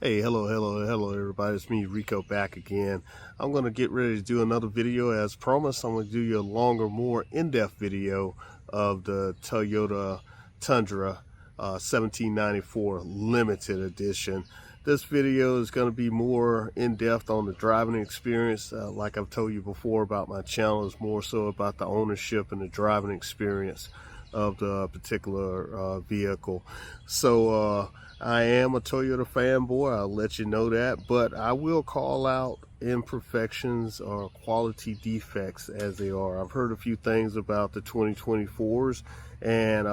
Hey, hello everybody. It's me, Rico, back again. I'm going to get ready to do another video. As promised, I'm going to do you a longer, more in-depth video of the Toyota Tundra 1794 limited edition. This video is going to be more in-depth on the driving experience. Like I've told you before about my channel, is more so about the ownership and the driving experience of the particular vehicle. So I am a Toyota fanboy, I'll let you know that, but I will call out imperfections or quality defects as they are. I've heard a few things about the 2024s, and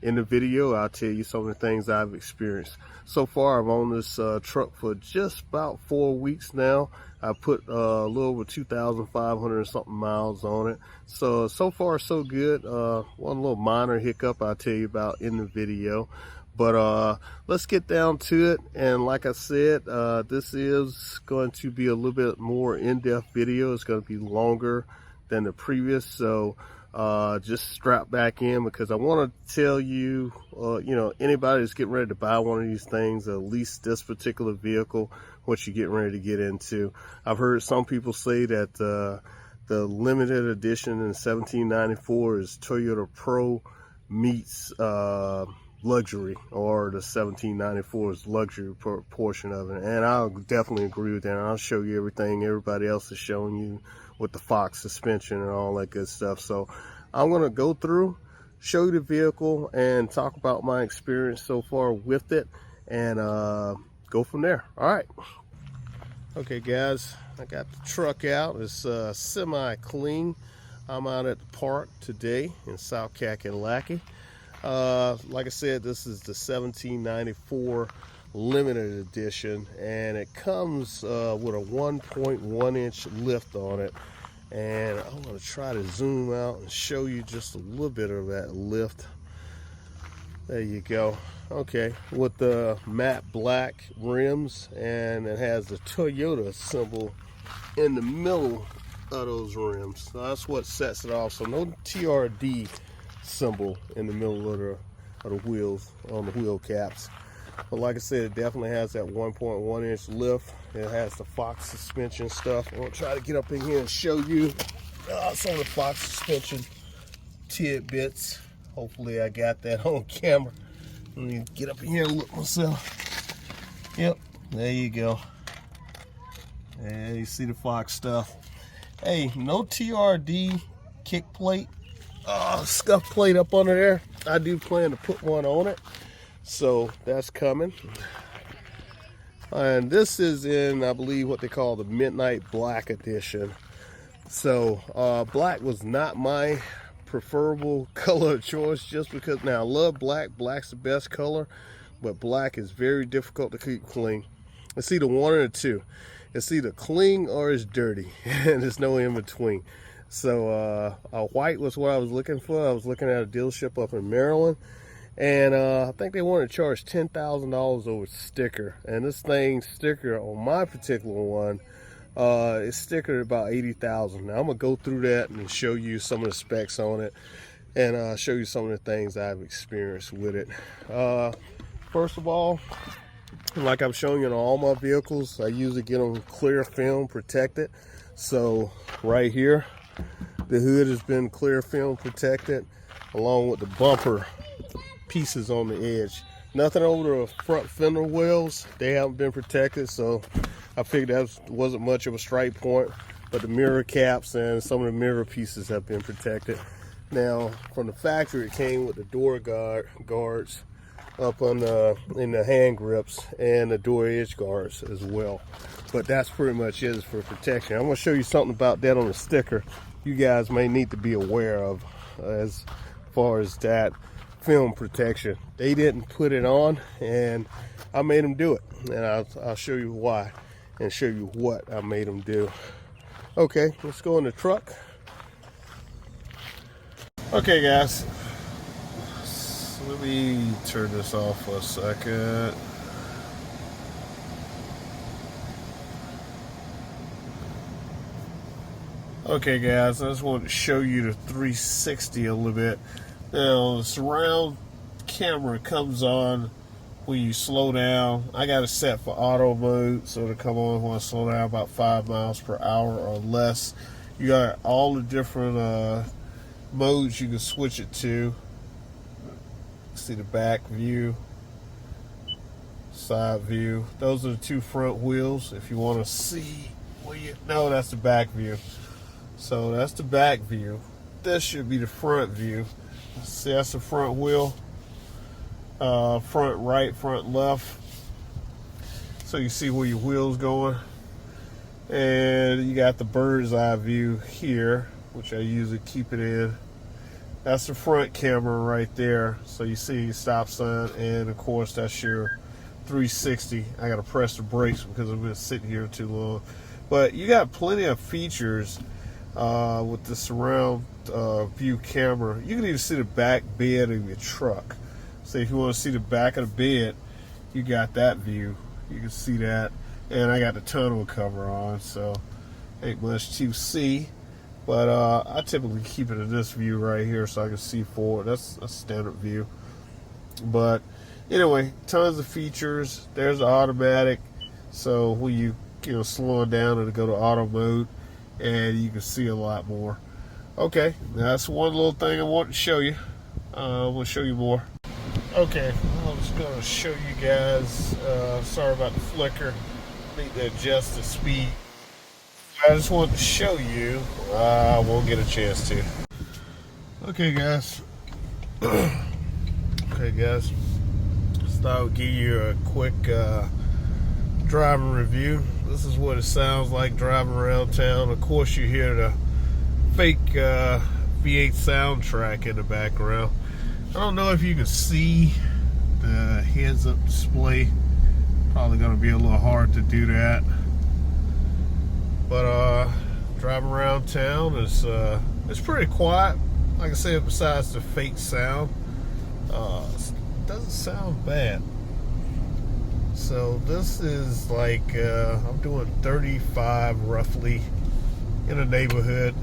in the video I'll tell you some of the things I've experienced. So far I've owned this truck for just about 4 weeks now. I put a little over 2,500 and something miles on it. So far so good. One little minor hiccup I'll tell you about in the video. But let's get down to it. And like I said, this is going to be a little bit more in-depth video. It's going to be longer than the previous. So just strap back in, because I want to tell you, anybody that's getting ready to buy one of these things, at least this particular vehicle, what you're getting ready to get into. I've heard some people say that the limited edition in 1794 is Toyota Pro meets luxury, or the 1794 is luxury portion of it, and I'll definitely agree with that. And I'll show you everything everybody else is showing you with the Fox suspension and all that good stuff. So I'm going to go through, show you the vehicle, and talk about my experience so far with it, and go from there. All right. Okay guys, I got the truck out. It's semi clean. I'm out at the park today in South Kakalaki. Like I said, this is the 1794 limited edition, and it comes with a 1.1 inch lift on it. And I'm going to try to zoom out and show you just a little bit of that lift. There you go. Okay, with the matte black rims, and it has the Toyota symbol in the middle of those rims. So that's what sets it off. So no TRD symbol in the middle of the wheels, on the wheel caps. But like I said, it definitely has that 1.1 inch lift. It has the Fox suspension stuff. I'm going to try to get up in here and show you some of the Fox suspension tidbits. Hopefully I got that on camera. Let me get up in here and look myself. Yep, there you go. And you see the Fox stuff. Hey, no TRD kick plate, scuff plate up under there. I do plan to put one on it, so that's coming. And this is in, I believe, what they call the Midnight Black edition. So black was not my preferable color of choice, just because, now I love black. Black's the best color, but black is very difficult to keep clean. It's either one or two. It's either clean or it's dirty, and there's no in between. So white was what I was looking for. I was looking at a dealership up in Maryland, and I think they wanted to charge $10,000 over sticker. And this thing sticker on my particular one is stickered about $80,000. Now I'm gonna go through that and show you some of the specs on it, and show you some of the things I've experienced with it. First of all, like I'm showing you on all my vehicles, I usually get them clear film protected. So right here, the hood has been clear film protected, along with the bumper pieces on the edge. Nothing over the front fender wells, they haven't been protected, so I figured that wasn't much of a strike point. But the mirror caps and some of the mirror pieces have been protected. Now, from the factory, it came with the door guards up on in the hand grips, and the door edge guards as well. But that's pretty much it for protection. I'm going to show you something about that on the sticker you guys may need to be aware of as far as that film protection. They didn't put it on, and I made them do it, and I'll show you why and show you what I made them do. Okay, let's go in the truck. Okay guys, let me turn this off for a second. Okay guys, I just wanted to show you the 360 a little bit. Now the surround camera comes on when you slow down. I got it set for auto mode, so to come on when I slow down about 5 miles per hour or less. You got all the different modes you can switch it to. See the back view, side view. Those are the two front wheels. If you want to see where you know, that's the back view. So that's the back view. This should be the front view. See, that's the front wheel. Front right, front left. So you see where your wheel's going. And you got the bird's eye view here, which I usually keep it in. That's the front camera right there. So you see your stop sign, and of course that's your 360. I gotta press the brakes because I've been sitting here too long. But you got plenty of features with the surround view camera. You can even see the back bed of your truck. So if you want to see the back of the bed, you got that view. You can see that. And I got the tonneau cover on, so ain't much to see. But I typically keep it in this view right here so I can see forward. That's a standard view. But anyway, tons of features. There's the automatic. So when you slowing down, it'll go to auto mode, and you can see a lot more. Okay, that's one little thing I want to show you. I'm going to show you more. Okay, I'm just going to show you guys. Sorry about the flicker. Need to adjust the speed. I just wanted to show you. I won't get a chance to. Okay, guys. Okay, guys. Just thought I would give you a quick driving review. This is what it sounds like driving around town. Of course, you hear the fake V8 soundtrack in the background. I don't know if you can see the heads-up display. Probably going to be a little hard to do that. But driving around town is it's pretty quiet. Like I said, besides the fake sound, it doesn't sound bad. So this is like I'm doing 35 roughly in a neighborhood.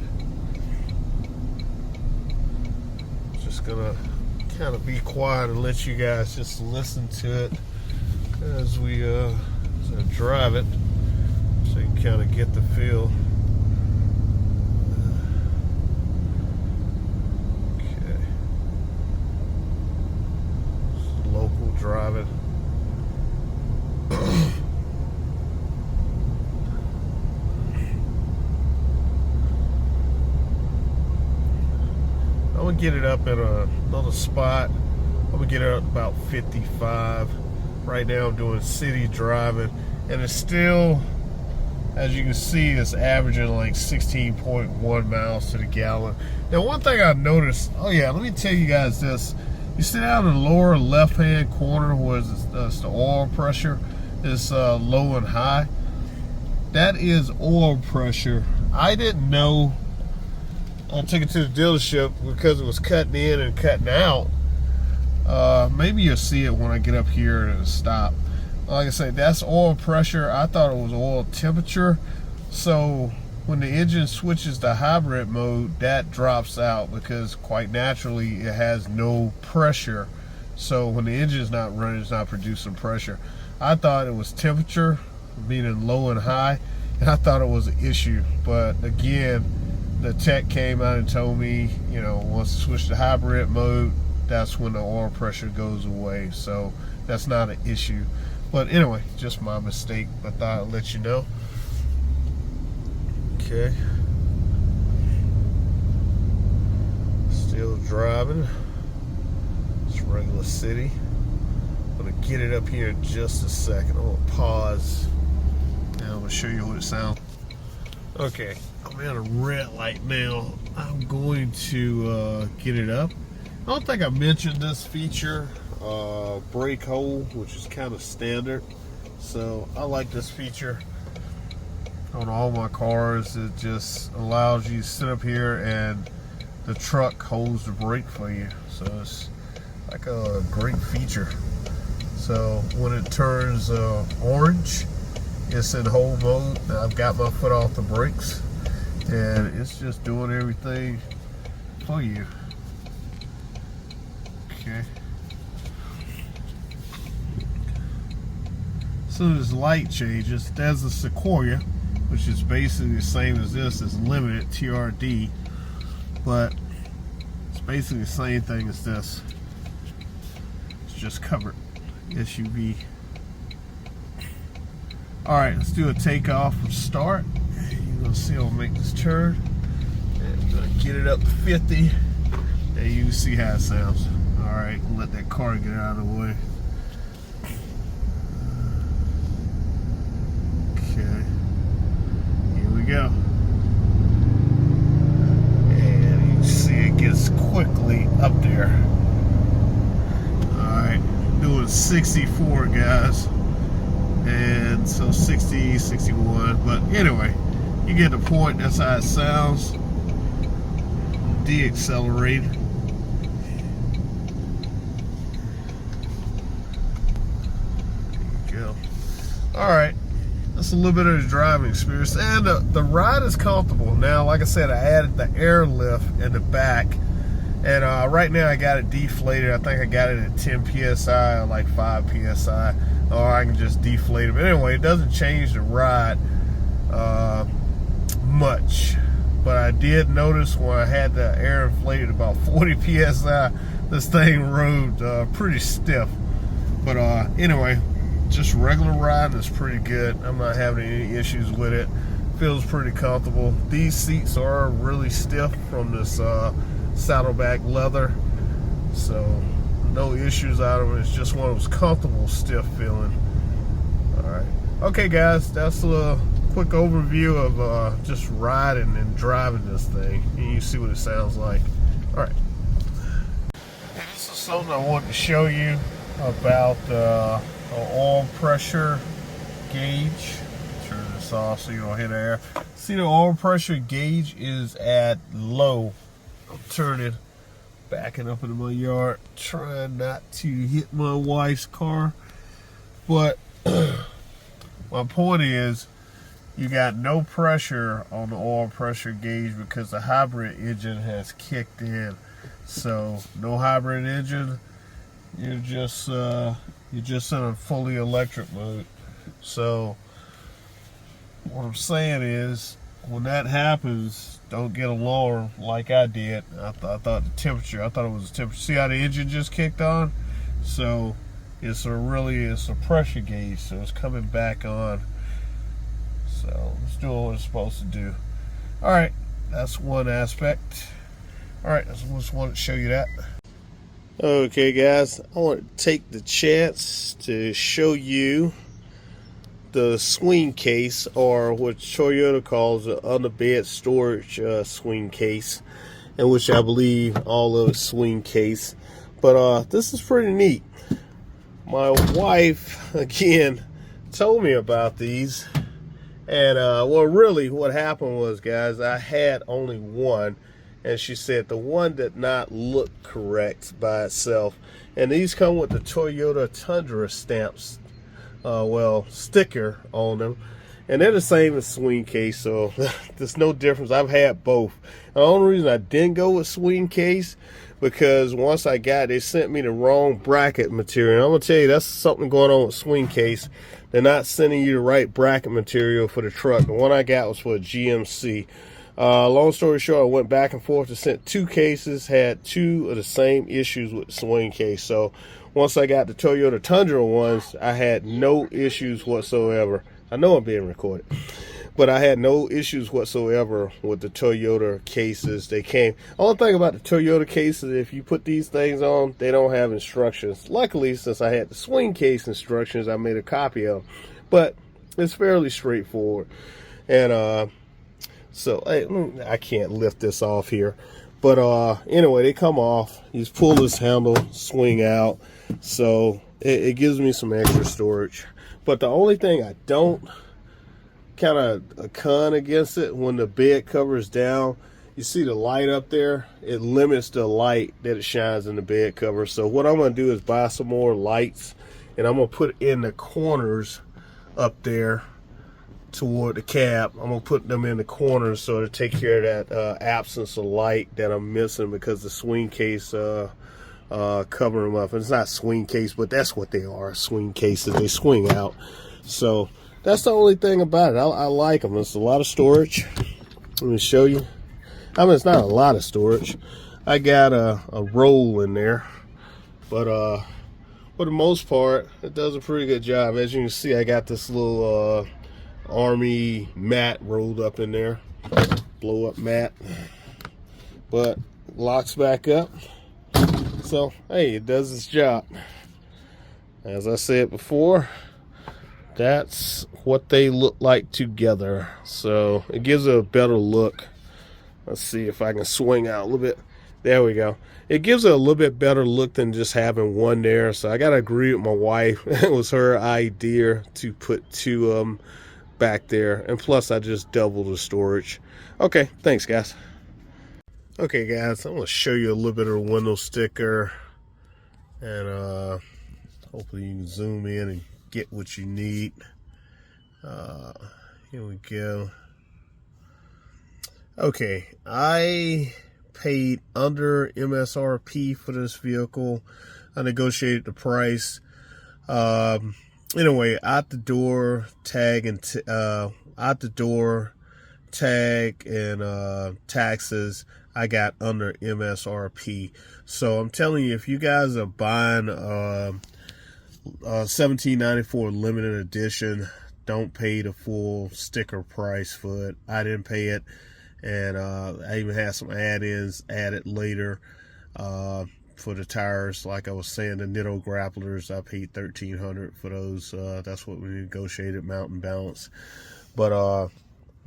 Just gonna kind of be quiet and let you guys just listen to it as we drive it, so you can kind of get the feel. Okay, just local driving. I'm gonna get it up at another spot. I'm gonna get it up about 55. Right now I'm doing city driving, and it's still, as you can see, it's averaging like 16.1 miles to the gallon. Now, one thing I've noticed, oh yeah, let me tell you guys this. You see down in the lower left-hand corner where it's the oil pressure is low and high. That is oil pressure. I didn't know. I took it to the dealership because it was cutting in and cutting out. Maybe you'll see it when I get up here and stop. Like I said, that's oil pressure. I thought it was oil temperature. So when the engine switches to hybrid mode, that drops out because quite naturally it has no pressure. So when the engine is not running, it's not producing pressure. I thought it was temperature, meaning low and high, and I thought it was an issue. But again, the tech came out and told me, once you switch to hybrid mode, that's when the oil pressure goes away. So that's not an issue. But anyway, just my mistake. I thought I'd let you know. Okay. Still driving. It's regular city. I'm gonna get it up here in just a second. I'm gonna pause. Now I'm gonna show you what it sounds. Okay, I'm at a red light now. I'm going to get it up. I don't think I mentioned this feature, brake hold, which is kind of standard. So I like this feature on all my cars. It just allows you to sit up here and the truck holds the brake for you. So it's like a great feature. So when it turns orange, it's in hold mode. Now I've got my foot off the brakes and it's just doing everything for you. Okay. soon as light changes, there's a Sequoia, which is basically the same as this. It's limited TRD, but it's basically the same thing as this. It's just covered SUV. All right, let's do a takeoff and start. You're gonna see I'll make this turn and get it up to 50, and you can see how it sounds. All right, let that car get out of the way. Okay, here we go. And you can see it gets quickly up there. All right, doing 64, guys. And so 60, 61, but anyway, you get the point. That's how it sounds. De-accelerate. There you go. All right, that's a little bit of the driving experience, and the ride is comfortable. Now, like I said, I added the airlift in the back, and right now I got it deflated. I think I got it at 10 psi or like 5 psi. Or I can just deflate it. But anyway, it doesn't change the ride much. But I did notice when I had the air inflated about 40 psi, this thing rode pretty stiff. But anyway, just regular riding is pretty good. I'm not having any issues with it. Feels pretty comfortable. These seats are really stiff from this saddleback leather. So no issues out of it. It's just one of those comfortable, stiff feeling. All right. Okay, guys, that's a quick overview of just riding and driving this thing. And you see what it sounds like. All right. This is something I wanted to show you about the oil pressure gauge. Turn this off so you don't hit air. See, the oil pressure gauge is at low. I'll turn it. Backing up into my yard, trying not to hit my wife's car. But my point is, you got no pressure on the oil pressure gauge because the hybrid engine has kicked in. So no hybrid engine, you're just in a fully electric mode. So what I'm saying is, when that happens, don't get alarmed like I did. I thought it was the temperature. See how the engine just kicked on? So it's a pressure gauge, so it's coming back on. So it's doing what it's supposed to do. All right, that's one aspect. All right, I just wanted to show you that. Okay, guys, I want to take the chance to show you the swing case, or what Toyota calls the under bed storage swing case, in which I believe all of it's swing case. But this is pretty neat. My wife again told me about these, and well, really what happened was, guys, I had only one, and she said the one did not look correct by itself. And these come with the Toyota Tundra stamps, sticker on them, and they're the same as swing case, so there's no difference. I've had both. The only reason I didn't go with swing case, because once I got it, they sent me the wrong bracket material. And I'm gonna tell you, that's something going on with swing case. They're not sending you the right bracket material for the truck. The one I got was for a GMC. Long story short, I went back and forth to send 2 cases, had 2 of the same issues with the swing case. So once I got the Toyota Tundra ones, I had no issues whatsoever. I know I'm being recorded, but I had no issues whatsoever with the Toyota cases. They came. Only thing about the Toyota cases, if you put these things on, they don't have instructions. Luckily, since I had the swing case instructions, I made a copy of them. But it's fairly straightforward. And so I can't lift this off here. But anyway, they come off. You just pull this handle, swing out. So it gives me some extra storage. But the only thing I don't kind of con against it, when the bed covers down, you see the light up there, it limits the light that it shines in the bed cover. So what I'm going to do is buy some more lights, and I'm going to put in the corners up there toward the cab. I'm going to put them in the corners so to take care of that absence of light that I'm missing, because the swing case cover them up. And it's not swing case, but that's what they are, swing cases. They swing out. So that's the only thing about it. I like them. It's a lot of storage. Let me show you. I mean, it's not a lot of storage. I got a roll in there, but for the most part, it does a pretty good job. As you can see, I got this little army mat rolled up in there, blow up mat, but locks back up. So hey, it does its job. As I said before, that's what they look like together. So it gives it a better look. Let's see if I can swing out a little bit. There we go. It gives it a little bit better look than just having one there. So I got to agree with my wife. It was her idea to put two of them back there. And plus, I just doubled the storage. Okay, thanks, guys. Okay, guys, I'm going to show you a little bit of a window sticker. And hopefully you can zoom in and get what you need. Here we go. Okay, I paid under MSRP for this vehicle. I negotiated the price. Anyway, out the door tag and taxes, I got under MSRP. So I'm telling you, if you guys are buying $17.94 limited edition, don't pay the full sticker price for it. I didn't pay it. And I even had some add-ins added later for the tires. Like I was saying, the Nitto grapplers, I paid $1,300 for those. That's what we negotiated, mountain balance. But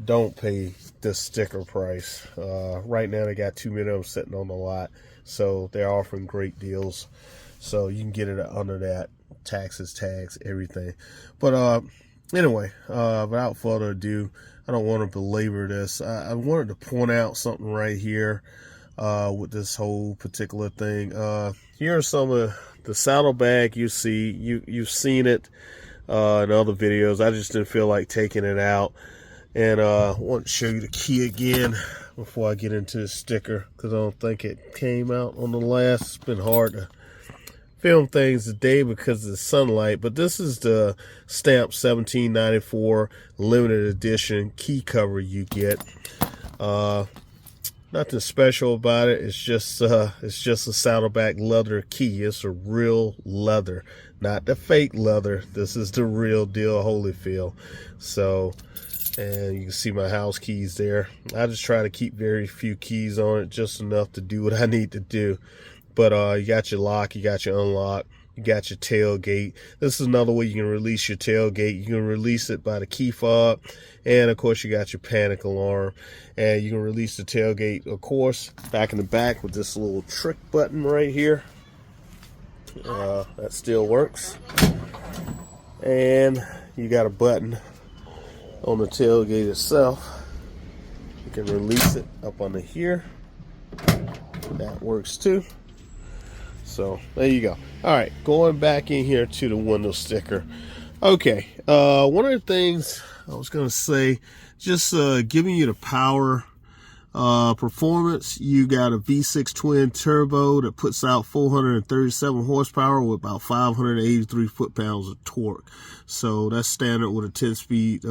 don't pay the sticker price. Right now they got too many of them sitting on the lot, so they're offering great deals. So you can get it under that, taxes, tags, everything. But anyway, without further ado, I don't want to belabor this. I wanted to point out something right here with this whole particular thing. Here are some of the saddlebag you see. You've seen it in other videos. I just didn't feel like taking it out. And I want to show you the key again before I get into the sticker, because I don't think it came out on the last. It's been hard to film things today because of the sunlight, but this is the stamp $17.94 limited edition key cover you get. Nothing special about it. It's just a saddleback leather key. It's a real leather, not the fake leather. This is the real deal Holyfield. So, and you can see my house keys there. I just try to keep very few keys on it, just enough to do what I need to do. But you got your lock, you got your unlock, you got your tailgate. This is another way you can release your tailgate. You can release it by the key fob, and of course you got your panic alarm. And you can release the tailgate, of course, back in the back with this little trick button right here. That still works. And you got a button on the tailgate itself. You can release it up under here. That works too. So there you go. All right, going back in here to the window sticker. Okay, one of the things I was going to say, just giving you the power performance. You got a V6 twin turbo that puts out 437 horsepower with about 583 foot-pounds of torque. So that's standard with a 10-speed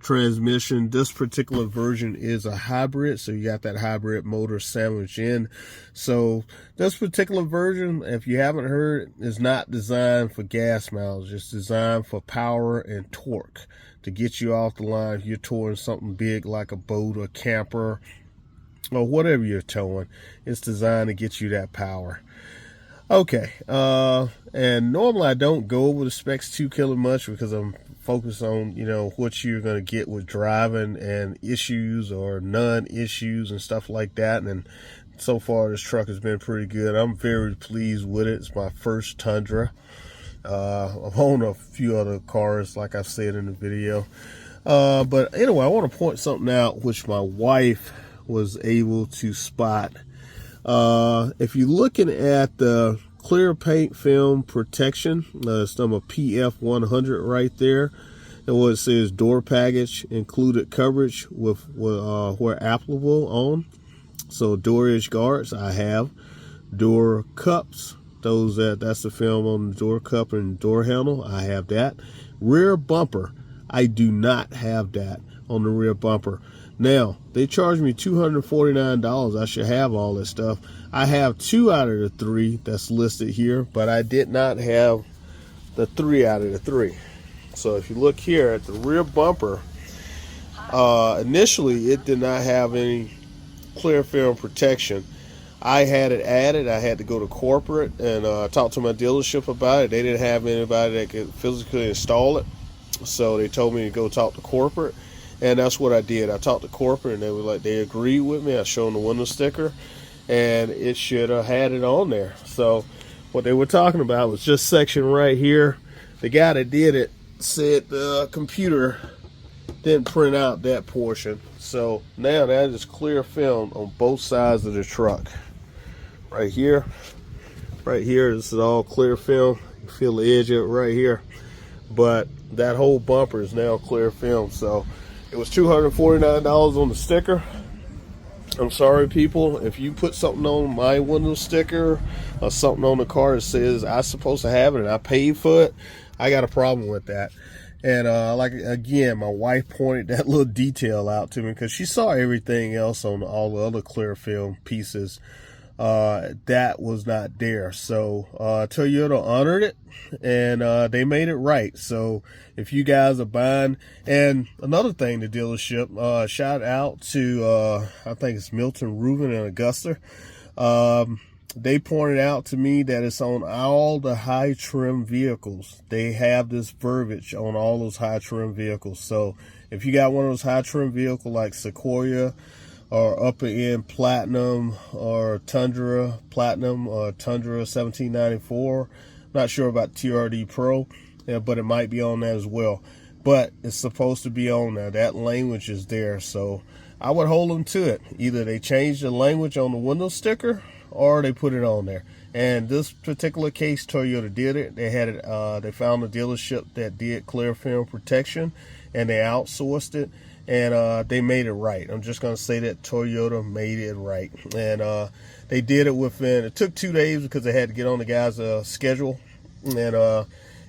transmission. This particular version is a hybrid, so you got that hybrid motor sandwiched in. So this particular version, if you haven't heard, is not designed for gas mileage. It's designed for power and torque to get you off the line if you're towing something big like a boat or camper or whatever you're towing. It's designed to get you that power. Okay, and normally I don't go over the specs too killer much because I'm focused on, you know, what you're going to get with driving and issues or non-issues and stuff like that. And so far this truck has been pretty good. I'm very pleased with it. It's my first Tundra. I've owned a few other cars, like I said in the video. But anyway, I want to point something out which my wife was able to spot. If you're looking at the clear paint film protection, it's number PF100 right there, and what it says door package included coverage with where applicable on. So door edge guards, I have. Door cups, that's the film on the door cup and door handle, I have that. Rear bumper, I do not have that on the rear bumper. Now, they charged me $249. I should have all this stuff. I have 2 out of the 3 that's listed here, but I did not have the 3 out of the 3. So if you look here at the rear bumper, initially it did not have any clear film protection. I had it added. I had to go to corporate and talk to my dealership about it. They didn't have anybody that could physically install it, so they told me to go talk to corporate, and that's what I did. I talked to corporate, and they were like, they agreed with me. I showed them the window sticker, and it should have had it on there. So what they were talking about was just section right here. The guy that did it said the computer didn't print out that portion, so now that is clear film on both sides of the truck. Right here, this is all clear film. You feel the edge of it right here, but that whole bumper is now clear film. So it was $249 on the sticker. I'm sorry, people, if you put something on my window sticker or something on the car that says I'm supposed to have it and I paid for it, I got a problem with that. And like, again, my wife pointed that little detail out to me because she saw everything else on all the other clear film pieces that was not there. So Toyota honored it, and they made it right. So if you guys are buying, and another thing, the dealership, shout out to I think it's Milton, Reuben, and Augusta. They pointed out to me that it's on all the high trim vehicles. They have this verbiage on all those high trim vehicles. So if you got one of those high trim vehicles like Sequoia or upper end Platinum or Tundra Platinum or Tundra 1794, not sure about TRD Pro, yeah, but it might be on that as well. But it's supposed to be on there. That language is there. So I would hold them to it. Either they change the language on the window sticker or they put it on there. And this particular case, Toyota did it. They had it. They found a dealership that did clear film protection, and they outsourced it, and they made it right. I'm just gonna say that Toyota made it right, and they did it within. It took 2 days because they had to get on the guy's schedule, and it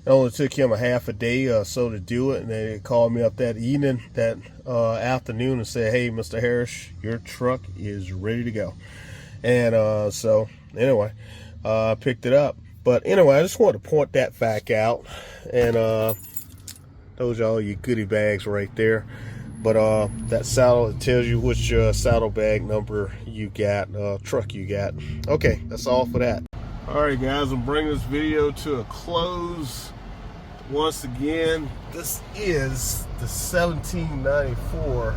only took him a half a day or so to do it. And they called me up that evening, that afternoon, and said, "Hey, Mr. Harris, your truck is ready to go." And so anyway, I picked it up. But anyway, I just wanted to point that fact out, and those are all your goodie bags right there. But that saddle, it tells you which saddlebag number you got, truck you got. Okay, that's all for that. All right, guys, I'm bringing this video to a close. Once again, this is the 1794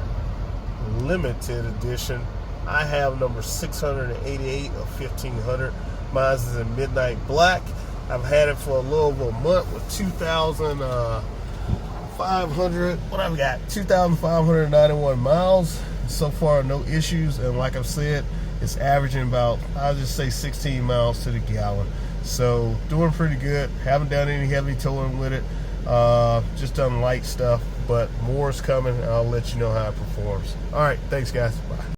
limited edition. I have number 688 of 1500. Mine is in midnight black. I've had it for a little over a month with 2,500. What I've got? 2,591 miles. So far, no issues. And like I've said, it's averaging about, I'll just say 16 miles to the gallon. So doing pretty good. Haven't done any heavy towing with it. Just done light stuff, but more is coming. I'll let you know how it performs. All right, thanks guys. Bye.